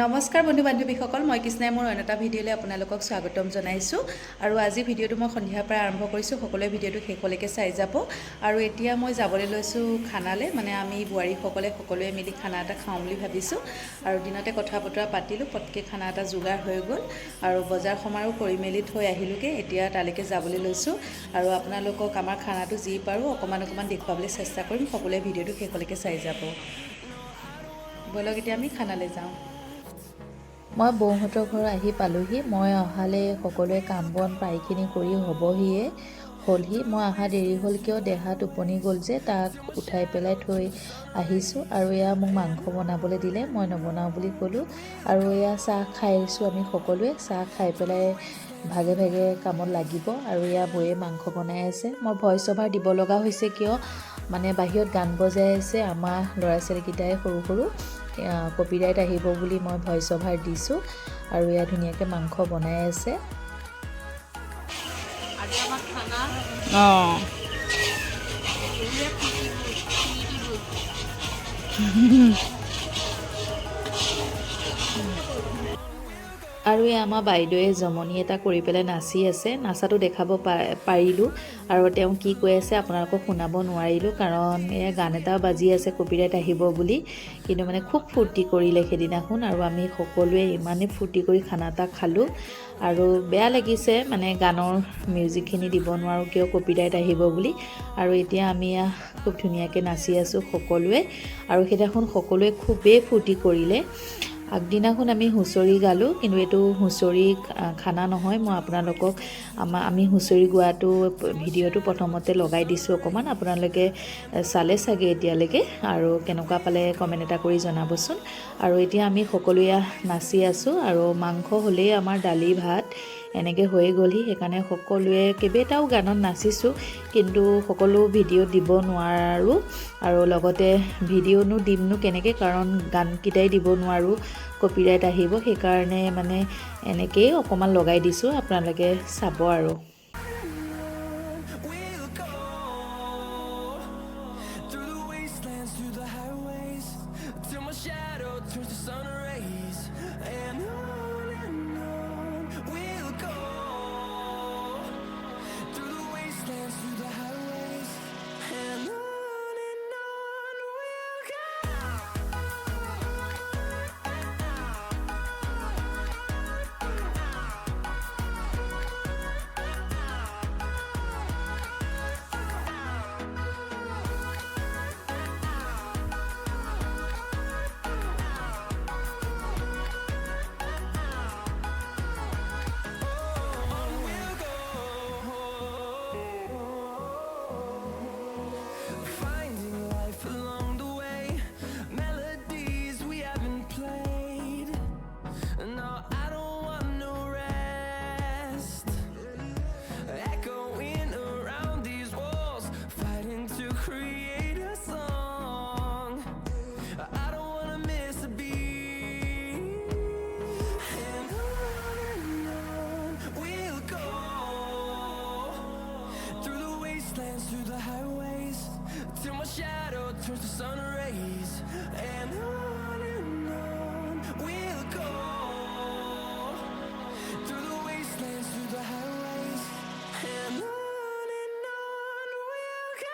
নমস্কাৰ বন্ধু বান্ধৱীসকল, মই কৃষ্ণাই মোৰ অন্য এটা ভিডিঅ'লৈ আপোনালোকক স্বাগতম জনাইছোঁ। আৰু আজি ভিডিঅ'টো মই সন্ধিয়াৰ পৰা আৰম্ভ কৰিছোঁ। সকলোৱে ভিডিঅ'টো শেষলৈকে চাই যাব। আৰু এতিয়া মই যাবলৈ লৈছোঁ খানালৈ, মানে আমি বোৱাৰীসকলে সকলোৱে মিলি খানা এটা খাওঁ বুলি ভাবিছোঁ। আৰু দিনতে কথা বতৰা পাতিলোঁ, পটকৈ খানা এটা যোগাৰ হৈ গ'ল আৰু বজাৰ সমাৰো কৰি মেলি থৈ আহিলোঁগৈ। এতিয়া তালৈকে যাবলৈ লৈছোঁ আৰু আপোনালোকক আমাৰ খানাটো যি পাৰোঁ অকণমান দেখুৱাবলৈ চেষ্টা কৰিম। সকলোৱে ভিডিঅ'টো শেষলৈকে চাই যাব। ব'লক এতিয়া আমি খানালৈ যাওঁ। মই বৌহঁতৰ ঘৰ আহি পালোহি। মই অহালৈ সকলোৱে কাম বন প্ৰায়খিনি কৰি হ'লহি। মই অহা দেৰি হ'ল কিয় দেহা টোপনি গ'ল যে তাক উঠাই পেলাই থৈ আহিছোঁ। আৰু এয়া মোক মাংস বনাবলৈ দিলে, মই নবনাওঁ বুলি ক'লোঁ। আৰু এয়া চাহ খাইছোঁ আমি সকলোৱে। চাহ খাই পেলাই ভাগে ভাগে কামত লাগিব। আৰু এয়া বৌয়ে মাংস বনাই আছে। মই ভইচ অভাৰ দিব লগা হৈছে কিয় মানে বাহিৰত গান বজাই আছে আমাৰ ল'ৰা ছোৱালীকেইটাই সৰু কপিৰাইট আহিব বুলি মই ভইচ অভাৰ দিছোঁ। আৰু এয়া ধুনীয়াকৈ মাংস বনাই আছে। আজি আমাৰ খানা আৰু এই আমাৰ বাইদেৱে জমনি এটা কৰি পেলাই নাচি আছে। নাচাটো দেখাব পাৰিলোঁ আৰু তেওঁ কি কৈ আছে আপোনালোকক শুনাব নোৱাৰিলোঁ, কাৰণ এয়া গান এটা বাজি আছে কপিৰাইট আহিব বুলি। কিন্তু মানে খুব ফূৰ্তি কৰিলে সেইদিনাখন, আৰু আমি সকলোৱে ইমানেই ফূৰ্তি কৰি খানা এটা খালোঁ। আৰু বেয়া লাগিছে মানে গানৰ মিউজিকখিনি দিব নোৱাৰোঁ কিয় কপিৰাইট আহিব বুলি। আৰু এতিয়া আমি খুব ধুনীয়াকৈ নাচি আছোঁ সকলোৱে। আৰু সেইদিনাখন সকলোৱে খুবেই ফূৰ্তি কৰিলে। আগদিনাখন আমি হুঁচৰি গালোঁ, কিন্তু এইটো হুঁচৰি খানা নহয়। মই আপোনালোকক আমি হুঁচৰি গোৱাটো ভিডিঅ'টো প্ৰথমতে লগাই দিছোঁ অকণমান, আপোনালোকে চালে চাগে এতিয়ালৈকে। আৰু কেনেকুৱা পালে কমেণ্ট এটা কৰি জনাবচোন। আৰু এতিয়া আমি সকলোৱে নাচি আছোঁ। আৰু মাংস হ'লেই আমাৰ দালি ভাত এনেকৈ হৈ গ'লহি। সেইকাৰণে সকলোৱে কেইবাটাও গানত নাচিছোঁ, কিন্তু সকলো ভিডিঅ' দিব নোৱাৰোঁ। আৰু লগতে ভিডিঅ'নো দিমনো কেনেকৈ, কাৰণ গানকেইটাই দিব নোৱাৰোঁ, কপিৰাইট আহিব। সেইকাৰণে মানে এনেকৈয়ে অকণমান লগাই দিছোঁ, আপোনালোকে চাব আৰু। Through the highways till my shadow turns to sun rays, and on we'll go through the wastelands, through the highways, and on we'll go.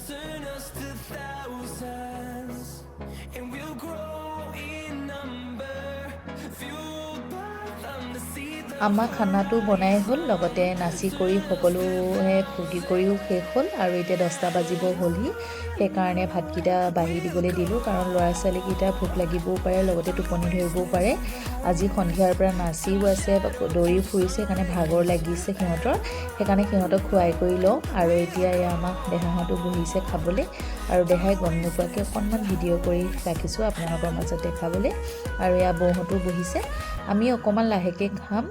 Turn us to thousands, and we'll grow in number, fueled by them to see the আমাৰ খানাটো বনাই হ'ল, লগতে নাচি কৰি সকলোৱে ফূৰ্তি কৰিও শেষ হ'ল। আৰু এতিয়া 10টা বাজিব হ'লহি। সেইকাৰণে ভাতকেইটা বাঢ়ি দিবলৈ দিলোঁ, কাৰণ ল'ৰা ছোৱালীকেইটা ভোক লাগিবও পাৰে, লগতে টোপনি ধৰিবও পাৰে। আজি সন্ধিয়াৰ পৰা নাচিও আছে, দৌৰি ফুৰিছে, সেইকাৰণে ভাগৰ লাগিছে সিহঁতৰ, সেইকাৰণে সিহঁতক খুৱাই কৰি লওঁ। আৰু এতিয়া এয়া আমাক দেহাহঁতো বহিছে খাবলৈ, আৰু দেহাই গম নোপোৱাকৈ অকণমান ভিডিঅ' কৰি ৰাখিছোঁ আপোনালোকৰ মাজত দেখাবলৈ। আৰু এয়া বৌহঁতো বহিছে, আমি অকণমান লাহেকৈ খাম,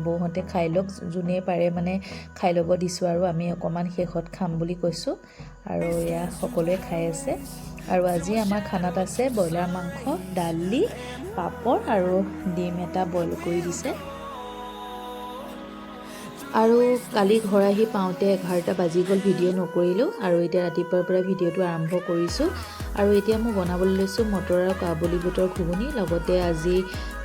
বৌহঁতে খাই লওক, যোনে পাৰে মানে খাই ল'ব দিছোঁ, আৰু আমি অকণমান শেষত খাম বুলি কৈছোঁ। আৰু এয়া সকলোৱে খাই আছে। আৰু আজি আমাৰ খানাত আছে ব্ৰইলাৰ মাংস, দালি, পাপৰ আৰু ডিম এটা বইল কৰি দিছে। আৰু কালি ঘৰ আহি পাওঁতে 11টা বাজি গ'ল, ভিডিঅ' নকৰিলোঁ। আৰু এতিয়া ৰাতিপুৱাৰ পৰা ভিডিঅ'টো আৰম্ভ কৰিছোঁ। আৰু এতিয়া মই বনাবলৈ লৈছোঁ মটৰ আৰু কাবুলী বুটৰ ঘুগুনি, লগতে আজি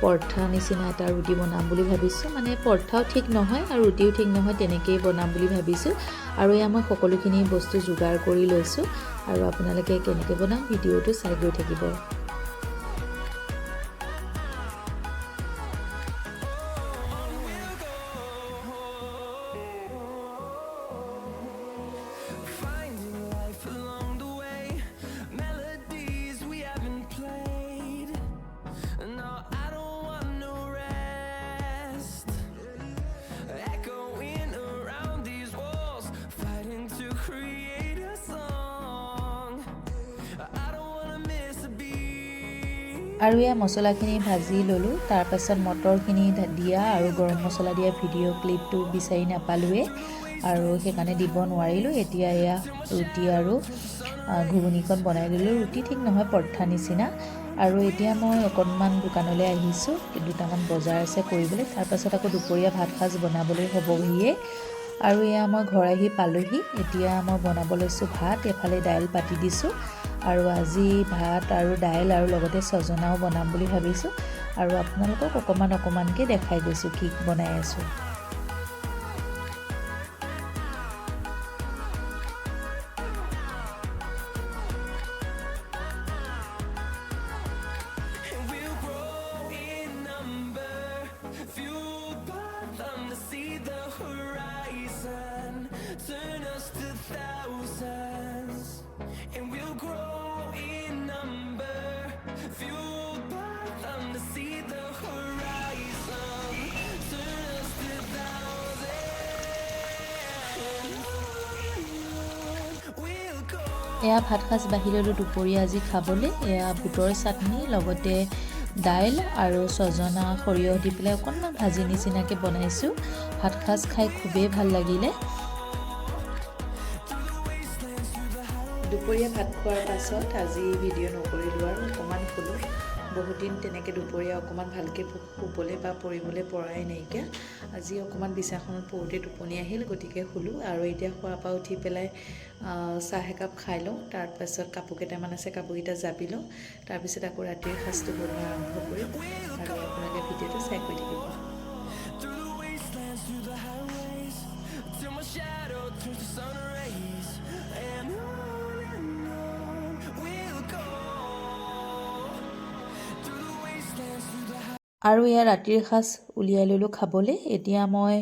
পৰঠা নিচিনা এটা ৰুটি বনাম বুলি ভাবিছোঁ। মানে পৰঠাও ঠিক নহয় আৰু ৰুটিও ঠিক নহয়, তেনেকৈয়ে বনাম বুলি ভাবিছোঁ। আৰু এয়া মই সকলোখিনি বস্তু যোগাৰ কৰি লৈছোঁ, আৰু আপোনালোকে কেনেকৈ বনাম ভিডিঅ'টো চাই গৈ থাকিব। Finding life along the way, melodies we haven't played. No, I don't want no rest. Echoing around these walls, fighting to create a song. I don't wanna miss a beat. আৰু এয়া মছলাখিনি ভাজি ল'লোঁ, তাৰপাছত মটৰখিনি দিয়া আৰু গৰম মছলা দিয়া ভিডিঅ' ক্লিপটো বিচাৰি নাপালোঁৱে, আৰু সেইকাৰণে দিব নোৱাৰিলোঁ। এতিয়া এয়া ৰুটি আৰু ঘুগুনিখন বনাই দিলোঁ, ৰুটি ঠিক নহয় পৰঠা নিচিনা। আৰু এতিয়া মই অকণমান দোকানলৈ আহিছোঁ, দুটামান বজাৰ আছে কৰিবলৈ, তাৰপাছত আকৌ দুপৰীয়া ভাত সাজ বনাবলৈ হ'বহিয়ে। আৰু এয়া মই ঘৰ আহি পালোঁহি, এতিয়া মই বনাব লৈছোঁ ভাত, এফালে দাইল পাতি দিছোঁ। আৰু আজি ভাত আৰু দাইল আৰু লগতে ছজনাও বনাম বুলি ভাবিছোঁ, আৰু আপোনালোকক অকণমানকৈ দেখাই গৈছোঁ কি বনাই আছোঁ। And we'll grow in number, fueled by them to see the horizon, turn us to thousands. And we'll grow in number, fueled by them to see the horizon, turn us to thousands. We'll go. এয়া ভাত সাজ বাঢ়ি ল'লোঁ দুপৰীয়া আজি খাবলৈ। এয়া বুটৰ চাটনি, লগতে দাইল আৰু ছজনা সৰিয়হ দি পেলাই অকণমান ভাজি নিচিনাকৈ বনাইছোঁ। ভাত সাজ খাই খুবেই ভাল লাগিলে। দুপৰীয়া ভাত খোৱাৰ পাছত আজি ভিডিঅ' নকৰিলোঁ, আৰু অকণমান শুলোঁ। বহুত দিন তেনেকৈ দুপৰীয়া অকণমান ভালকৈ শুবলৈ বা পৰিবলৈ পৰাই নাইকিয়া। আজি অকণমান বিছনাখনত পৰোঁতে টোপনি আহিল, গতিকে শুলোঁ। আৰু এতিয়া শোৱাৰ পৰা উঠি পেলাই চাহ একাপ খাই লওঁ, তাৰপাছত কাপোৰ কেইটামান আছে, কাপোৰকেইটা জাপি লওঁ, তাৰপিছত আকৌ ৰাতিৰ সাজটো বনোৱা আৰম্ভ কৰিম। আৰু আপোনালোকে ভিডিঅ'টো চাই কৰি থাকিব। Through the wastelands, through the highways, till my shadow turns to sun rays. And on we'll go. Through the wastelands, through the আৰু এয়া ৰাতিৰ সাজ উলিয়াই ল'লোঁ খাবলৈ। এতিয়া মই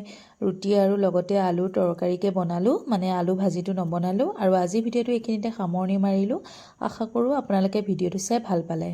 ৰুটি আৰু লগতে আলুৰ তৰকাৰীকে বনালোঁ, মানে আলু ভাজিটো নবনালোঁ। আৰু আজি ভিডিঅ'টো এইখিনিতে সামৰণি মাৰিলোঁ। আশা কৰোঁ আপোনালোকে ভিডিঅ'টো চাই ভাল পালে।